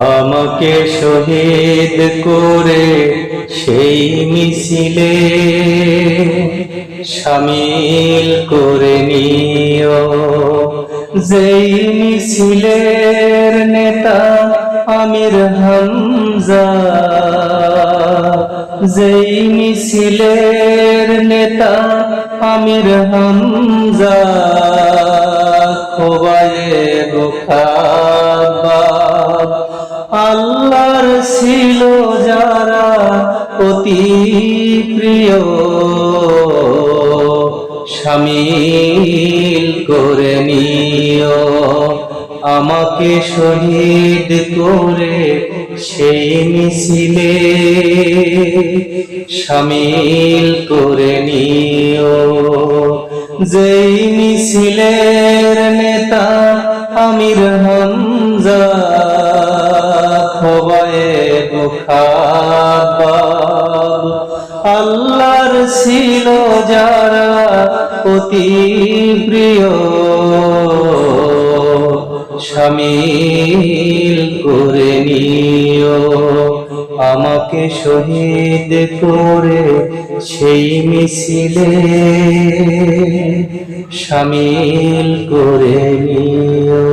আমাকে শহীদ করে সেই মিছিলে শামিল করে নিও। যেই মিছিলের নেতা আমির হামজা, যেই মিছিলের নেতা আমির হামজা, খোবায়ে খাব্বাব আল্লাহর ছিল যারা অতি প্রিয়, শামিল করে নিও। আমাকে শহীদ করে সেই মিছিলে শামিল করে নিও। যেই মিছিলের নেতা আমির হামজা, খোবায়ে খাব্বাব আল্লাহর ছিল যারা অতি প্রিয়, শামিল করে নিও। আমাকে শহীদ করে সেই মিছিলে শামিল করে নিও।